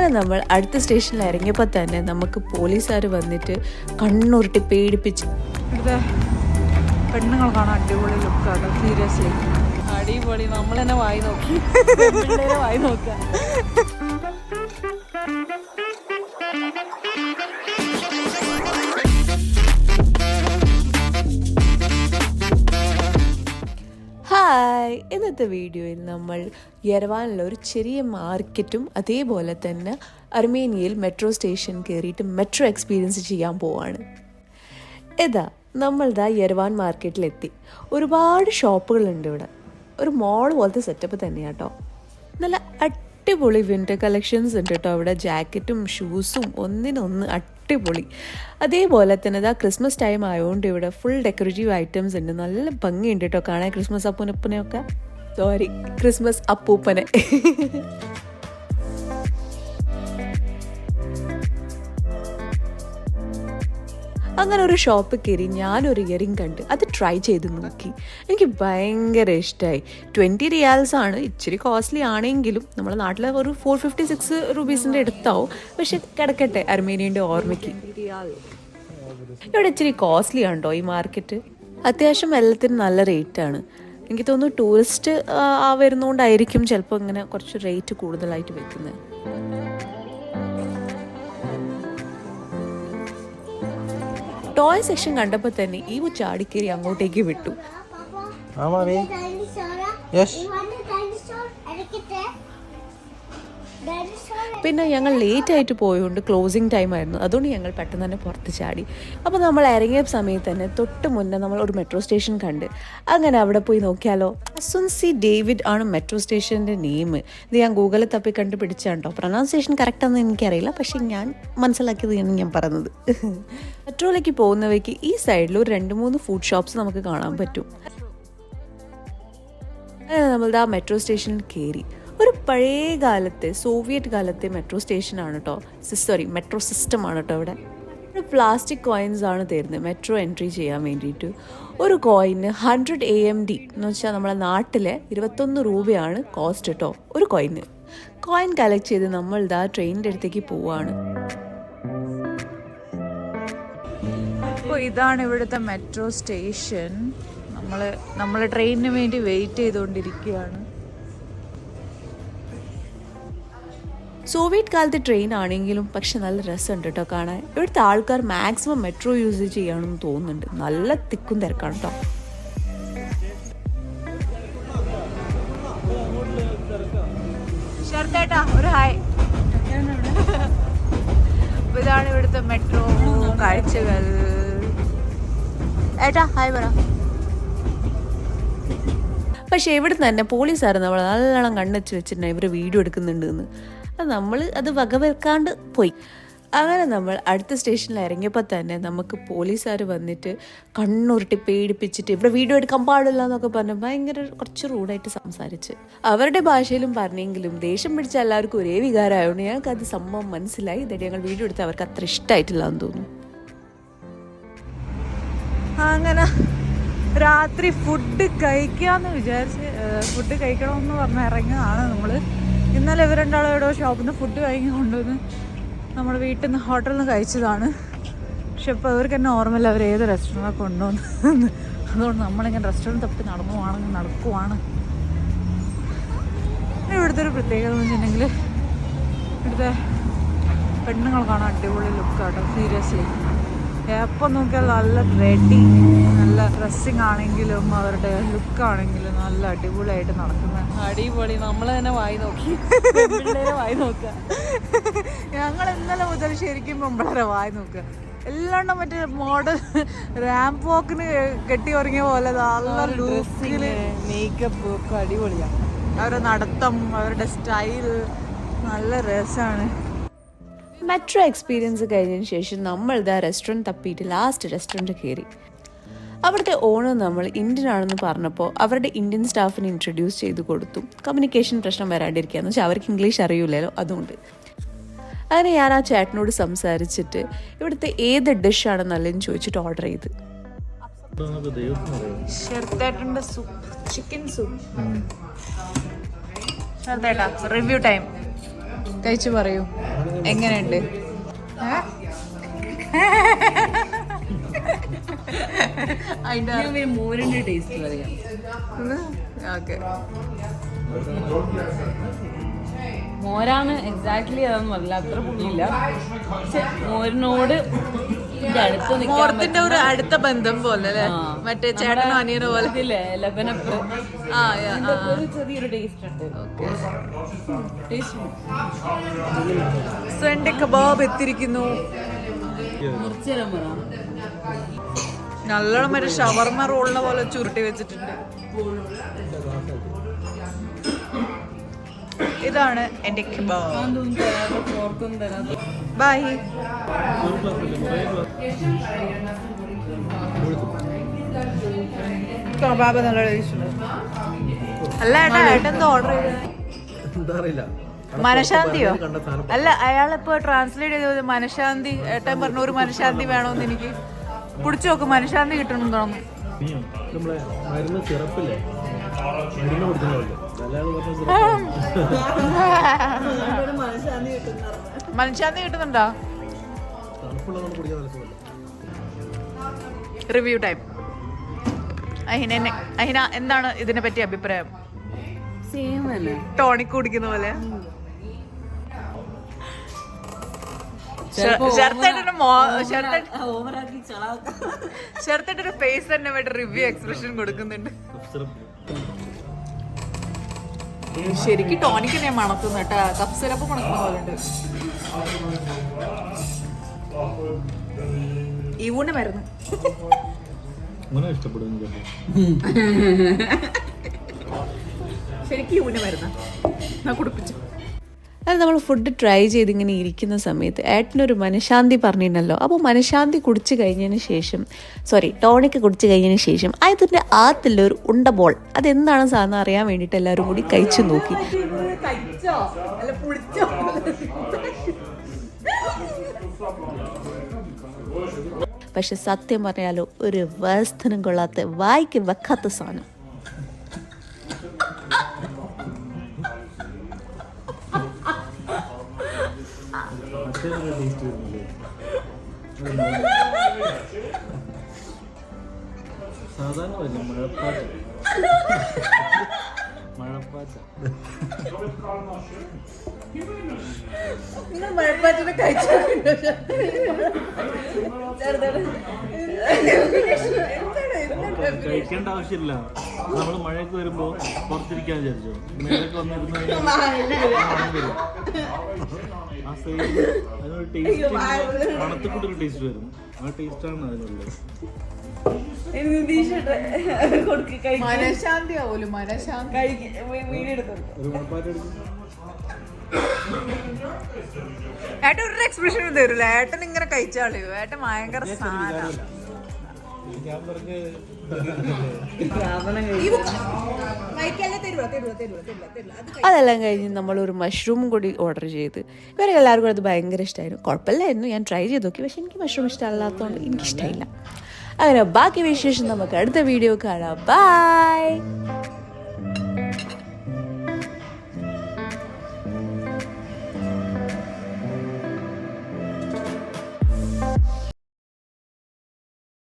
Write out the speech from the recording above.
അങ്ങനെ നമ്മൾ അടുത്ത സ്റ്റേഷനിൽ ഇറങ്ങിയപ്പോൾ തന്നെ നമുക്ക് പോലീസുകാർ വന്നിട്ട് കണ്ണുരുട്ടി പേടിപ്പിച്ച്. ഇവിടുത്തെ പെണ്ണുങ്ങൾ കാണാൻ അടിപൊളി ലുക്കാണ്. സീരിയസ്ലി അടിപൊളി. നമ്മൾ തന്നെ വായി നോക്കി വായി നോക്കുക. ഹായ്, ഇന്നത്തെ വീഡിയോയിൽ നമ്മൾ യെരവാനിലെ ഒരു ചെറിയ മാർക്കറ്റും അതേപോലെ തന്നെ അർമേനിയയിൽ മെട്രോ സ്റ്റേഷൻ കയറിയിട്ട് മെട്രോ എക്സ്പീരിയൻസ് ചെയ്യാൻ പോവാണ്. നമ്മളിതാ യെരവാൻ മാർക്കറ്റിലെത്തി. ഒരുപാട് ഷോപ്പുകളുണ്ട് ഇവിടെ. ഒരു മോൾ പോലത്തെ സെറ്റപ്പ് തന്നെയാണ് കേട്ടോ. നല്ല അടിപൊളി വിൻ്റർ കളക്ഷൻസ് ഉണ്ട് കേട്ടോ ഇവിടെ. ജാക്കറ്റും ഷൂസും ഒന്നിനൊന്ന് അടിപൊളി. അതേപോലെ തന്നെ ഇതാ ക്രിസ്മസ് ടൈം ആയതുകൊണ്ട് ഇവിടെ ഫുൾ ഡെക്കറേറ്റീവ് ഐറ്റംസ് ഉണ്ട്. നല്ല ഭംഗിയുണ്ട് കേട്ടോ കാണാൻ. ക്രിസ്മസ് അപ്പൂപ്പനെയൊക്കെ ക്രിസ്മസ് അപ്പൂപ്പനെ. അങ്ങനെ ഒരു ഷോപ്പ് കയറി ഞാനൊരു ഇയറിംഗ് കണ്ട് അത് ട്രൈ ചെയ്ത് നോക്കി. എനിക്ക് ഭയങ്കര ഇഷ്ടമായി. 20 റിയാൽസ് ആണ്. ഇച്ചിരി കോസ്റ്റ്ലി ആണെങ്കിലും നമ്മുടെ നാട്ടിലെ ഒരു 456 റുപ്പീസിൻ്റെ അടുത്താവും. പക്ഷെ കിടക്കട്ടെ അർമേനിയൻ്റെ ഓർമ്മയ്ക്ക്. ഇവിടെ ഇച്ചിരി കോസ്റ്റ്ലി ആണോ ഈ മാർക്കറ്റ്. അത്യാവശ്യം എല്ലാത്തിനും നല്ല റേറ്റാണ്. എനിക്ക് തോന്നുന്നു ടൂറിസ്റ്റ് വരുന്നതുകൊണ്ടായിരിക്കും ചിലപ്പോൾ ഇങ്ങനെ കുറച്ച് റേറ്റ് കൂടുതലായിട്ട് വെക്കുന്നത്. ടോയ് സെക്ഷൻ കണ്ടപ്പോൾ തന്നെ ഈ ചാടിക്കേറി അങ്ങോട്ടേക്ക് വിട്ടു. പിന്നെ ഞങ്ങൾ ലേറ്റ് ആയിട്ട് പോയതുകൊണ്ട് ക്ലോസിങ് ടൈം ആയിരുന്നു. അതുകൊണ്ട് ഞങ്ങൾ പെട്ടെന്ന് തന്നെ പുറത്ത് ചാടി. അപ്പോൾ നമ്മൾ ഇറങ്ങിയ സമയത്ത് തന്നെ തൊട്ട് മുന്നേ നമ്മൾ ഒരു മെട്രോ സ്റ്റേഷൻ കണ്ട്. അങ്ങനെ അവിടെ പോയി നോക്കിയാലോ. അസുൻസി ഡേവിഡ് ആണ് മെട്രോ സ്റ്റേഷൻ്റെ നെയിം. ഇത് ഞാൻ ഗൂഗിളിൽ തപ്പി കണ്ടുപിടിച്ചാണ് കേട്ടോ. പ്രൊനൗൺസിയേഷൻ കറക്റ്റാണെന്ന് എനിക്കറിയില്ല, പക്ഷെ ഞാൻ മനസ്സിലാക്കിയതാണ് ഞാൻ പറഞ്ഞത്. മെട്രോയിലേക്ക് പോകുന്നവയ്ക്ക് ഈ സൈഡിൽ ഒരു 2-3 ഫുഡ് ഷോപ്സ് നമുക്ക് കാണാൻ പറ്റും. അങ്ങനെ നമ്മളുടെ ആ മെട്രോ സ്റ്റേഷനിൽ കയറി. ഒരു പഴയ കാലത്തെ സോവിയറ്റ് കാലത്തെ മെട്രോ സ്റ്റേഷനാണ് കേട്ടോ. മെട്രോ സിസ്റ്റമാണ് കേട്ടോ ഇവിടെ. പ്ലാസ്റ്റിക് കോയിൻസ് ആണ് തരുന്നത് മെട്രോ എൻട്രി ചെയ്യാൻ വേണ്ടിയിട്ട്. ഒരു കോയിന് 100 AMD എന്ന് വെച്ചാൽ നമ്മളെ നാട്ടിലെ 21 രൂപയാണ് കോസ്റ്റ് കേട്ടോ ഒരു കോയിന്. കോയിൻ കളക്ട് ചെയ്ത് നമ്മൾ ഇതാ ട്രെയിനിൻ്റെ അടുത്തേക്ക് പോവാണ്. അപ്പോൾ ഇതാണ് ഇവിടുത്തെ മെട്രോ സ്റ്റേഷൻ. നമ്മൾ ട്രെയിനിന് വേണ്ടി വെയിറ്റ് ചെയ്തുകൊണ്ടിരിക്കുകയാണ്. സോവിയറ്റ് കാലത്തെ ട്രെയിൻ ആണെങ്കിലും പക്ഷെ നല്ല രസമുണ്ട് കേട്ടോ കാണാൻ. ഇവിടുത്തെ ആൾക്കാർ മാക്സിമം മെട്രോ യൂസ് ചെയ്യണമെന്ന് തോന്നുന്നുണ്ട്. നല്ല തിക്കും തിരക്കാണ് കേട്ടോ. ഒരു ഹായ്. ഇതാണ് ഇവിടുത്തെ മെട്രോ കാഴ്ചകൾ. ഏട്ടാ ഹായ് പറ. പക്ഷേ ഇവിടുന്ന് തന്നെ പോലീസുകാർ നമ്മൾ നല്ലോണം കണ്ണുവെച്ച് വെച്ചിട്ടുണ്ടായി ഇവർ വീഡിയോ എടുക്കുന്നുണ്ട് എന്ന്. നമ്മൾ അത് വകവെക്കാണ്ട് പോയി. അങ്ങനെ നമ്മൾ അടുത്ത സ്റ്റേഷനിൽ ഇറങ്ങിയപ്പോൾ തന്നെ നമുക്ക് പോലീസുകാർ വന്നിട്ട് കണ്ണുരുട്ടി പേടിപ്പിച്ചിട്ട് ഇവിടെ വീഡിയോ എടുക്കാൻ പാടില്ല എന്നൊക്കെ പറഞ്ഞ് ഭയങ്കര കുറച്ച് റൂഡായിട്ട് സംസാരിച്ച്. അവരുടെ ഭാഷയിലും പറഞ്ഞെങ്കിലും ദേഷ്യം പിടിച്ച എല്ലാവർക്കും ഒരേ വികാരമായതുകൊണ്ട് ഞങ്ങൾക്കത് സംഭവം മനസ്സിലായി. ഇതായിട്ട് ഞങ്ങൾ വീഡിയോ എടുത്ത് അവർക്ക് അത്ര ഇഷ്ടമായിട്ടില്ല എന്ന് തോന്നുന്നു. അങ്ങനെ രാത്രി ഫുഡ് കഴിക്കാമെന്ന് വിചാരിച്ച് ഫുഡ് കഴിക്കണമെന്ന് പറഞ്ഞ് ഇറങ്ങിയതാണ് നമ്മൾ. ഇന്നലെ ഇവർ രണ്ടാളും എവിടെ ഷോപ്പിൽ നിന്ന് ഫുഡ് കഴിക്കാൻ കൊണ്ടുവന്ന് നമ്മൾ വീട്ടിൽ നിന്ന് ഹോട്ടലിൽ നിന്ന് കഴിച്ചതാണ്. പക്ഷെ ഇപ്പോൾ അവർക്ക് തന്നെ ഓർമ്മയില്ല അവർ ഏത് റെസ്റ്റോറൻറ്റാണ് കൊണ്ടുവന്ന്. അതുകൊണ്ട് നമ്മളിങ്ങനെ റെസ്റ്റോറൻറ്റ് തപ്പി നടക്കുവാണ്. ഇവിടുത്തെ ഒരു പ്രത്യേകത എന്ന് വെച്ചിട്ടുണ്ടെങ്കിൽ ഇവിടുത്തെ പെണ്ണുങ്ങൾ കാണാൻ അടിപൊളി ലുക്കാട്ടോ. സീരിയസ്ലി എപ്പോൾ നോക്കിയാൽ നല്ല റെഡി, നല്ല ഡ്രസ്സിങ് ആണെങ്കിലും അവരുടെ ലുക്കാണെങ്കിലും നല്ല അടിപൊളിയായിട്ട് നടക്കുന്നത്. അടിപൊളി. നമ്മൾ തന്നെ വായി നോക്കി വായി നോക്കുക. ഞങ്ങൾ ഇന്നലെ മുതൽ ശരിക്കും പെമ്പിളരെ വായി നോക്കുക. എല്ലാണ്ടും മറ്റേ മോഡൽ റാമ്പ് വാക്കിന് കെട്ടി ഉറങ്ങിയ പോലെ നല്ല ലുക്കിൽ മേക്കപ്പ് ഒക്കെ അടിപൊളിയാണ്. അവരുടെ നടത്തം, അവരുടെ സ്റ്റൈൽ നല്ല രസമാണ്. മെട്രോ എക്സ്പീരിയൻസ് കഴിഞ്ഞതിന് ശേഷം നമ്മൾ ഇതാ റെസ്റ്റോറൻറ്റ് തപ്പിയിട്ട് ലാസ്റ്റ് റെസ്റ്റോറൻറ്റ് കയറി. അവിടുത്തെ ഓണർ നമ്മൾ ഇന്ത്യൻ ആണെന്ന് പറഞ്ഞപ്പോൾ അവരുടെ ഇന്ത്യൻ സ്റ്റാഫിനെ ഇൻട്രൊഡ്യൂസ് ചെയ്ത് കൊടുത്തു. കമ്മ്യൂണിക്കേഷൻ പ്രശ്നം വരാണ്ടിരിക്കുകയെന്ന് വെച്ചാൽ അവർക്ക് ഇംഗ്ലീഷ് അറിയില്ലല്ലോ, അതുകൊണ്ട്. അങ്ങനെ ഞാൻ ആ ചേട്ടനോട് സംസാരിച്ചിട്ട് ഇവിടുത്തെ ഏത് ഡിഷാണ് നല്ലതെന്ന് ചോദിച്ചിട്ട് ഓർഡർ ചെയ്ത്. Chicken soup. Review time. കഴിച്ചു പറയൂ എങ്ങനെയുണ്ട്? അതിന്റെ മോരിന്റെ ടേസ്റ്റ് പറയാം. ഓക്കെ, മോരാണ് എക്സാക്ട്ലി അതൊന്നും അല്ല, അത്ര പുള്ളിയില്ല. പക്ഷെ മോരിനോട് അടുത്ത് മോർത്തിന്റെ ഒരു അടുത്ത ബന്ധം പോലെ അല്ലേ, മറ്റേ ചേട്ടനും അനിയനും പോലെ. ലബനപ്പ് ഒരു ചെറിയൊരു ടേസ്റ്റ് ഉണ്ട്. സോ എന്റെ കബാബ് എത്തിയിരിക്കുന്നു. മുറിച്ചുതരാൻ പറ. നല്ലോണം മറ്റേ ഷവർമ റോളിനെ പോലെ ചുരുട്ടി വെച്ചിട്ടുണ്ട്. ഇതാണ് എന്റെ കബാബ്. ഫോർക്കൊന്നും തരാം. ബൈ. കബാബ് നല്ല ടേസ്റ്റ്. അല്ല ഏട്ടാ, ഏട്ടെന്താ ഓർഡർ ചെയ്തത്? മനഃശാന്തിയോ? അല്ല, അയാളിപ്പോ ട്രാൻസ്ലേറ്റ് ചെയ്തത് മനഃശാന്തി. ഏട്ടൻ പറഞ്ഞു ഒരു മനഃശാന്തി വേണമെന്ന്. എനിക്ക് കുടിച്ചു നോക്ക്, മനഃശാന്തി കിട്ടണം തോന്നുന്നു. മനഃശാന്തി കിട്ടുന്നുണ്ടോ? Review time. അഹിന, എന്താണ് ഇതിനെ പറ്റി അഭിപ്രായം? സെയിം അല്ലേ, ടോണിക് കുടിക്കുന്ന പോലെ. ഷർട്ടൊരു ഫേസ് തന്നെ റിവ്യൂ എക്സ്പ്രഷൻ കൊടുക്കുന്നുണ്ട്. ശരിക്കും ടോണിക് തന്നെ മണക്കുന്നു കേട്ടാ, കപ്പ് സിറപ്പ് മണക്കുന്ന പോലെ ഉണ്ട്. ഈ ഊണ് മരുന്ന് ശരിക്കും ഈ ഊണ് മരുന്ന് ഞാൻ കുടിപ്പിച്ചു. അത് നമ്മൾ ഫുഡ് ട്രൈ ചെയ്ത് ഇങ്ങനെ ഇരിക്കുന്ന സമയത്ത് ഏട്ടനൊരു മനഃശാന്തി പറഞ്ഞിട്ടുണ്ടല്ലോ. അപ്പോൾ മനഃശാന്തി കുടിച്ച് കഴിഞ്ഞതിന് ശേഷം, ടോണിക്ക് കുടിച്ച് കഴിഞ്ഞതിന് ശേഷം അതിൻ്റെ ആകത്തുള്ളൊരു ഉണ്ട ബോൾ, അതെന്താണ് സാധനം അറിയാൻ വേണ്ടിയിട്ട് എല്ലാവരും കൂടി കഴിച്ചു നോക്കി. പക്ഷെ സത്യം പറഞ്ഞാലോ, ഒരു വേസ്തനം കൊള്ളാത്ത, വായിക്ക് വെക്കാത്ത സാധനം. മഴപ്പാറ്റിനെ കഴിച്ചിട്ടുണ്ടോ? കഴിക്കേണ്ട ആവശ്യമില്ല. നമ്മള് മഴയൊക്കെ വരുമ്പോ പുറത്തിരിക്കാൻ വിചാരിച്ചു, മേലൊക്കെ വന്നിരുന്ന ആ സെയിം അതിനൊരു ടേസ്റ്റ്, മണത്തിൽ ഒരു ടേസ്റ്റ് വരും. ആ ടേസ്റ്റാണ് അതിനുള്ളത്. മനഃശാന്തി ആവൂല, മനഃശാന്തി. ഒരു മണപ്പാറ്റ് എടുക്കും. ഏട്ടൻ ഒരു എക്സ്പ്രഷൻ തരൂല. ഏട്ടൻ ഇങ്ങനെ കഴിച്ചാളൂ. ഏട്ടൻ ഭയങ്കര സാധനം. അതെല്ലാം കഴിഞ്ഞ് നമ്മളൊരു മഷ്റൂം കൂടി ഓർഡർ ചെയ്ത് ഇവരെ എല്ലാവർക്കും അത് ഭയങ്കര ഇഷ്ടമായിരുന്നു. കുഴപ്പമില്ലായിരുന്നു, ഞാൻ ട്രൈ ചെയ്ത് നോക്കി. പക്ഷെ എനിക്ക് മഷ്റൂം ഇഷ്ടമല്ലാത്തതുകൊണ്ട് എനിക്കിഷ്ടമില്ല. അങ്ങനെ ബാക്കി വിശേഷം നമുക്ക് അടുത്ത വീഡിയോ കാണാം. ബൈ.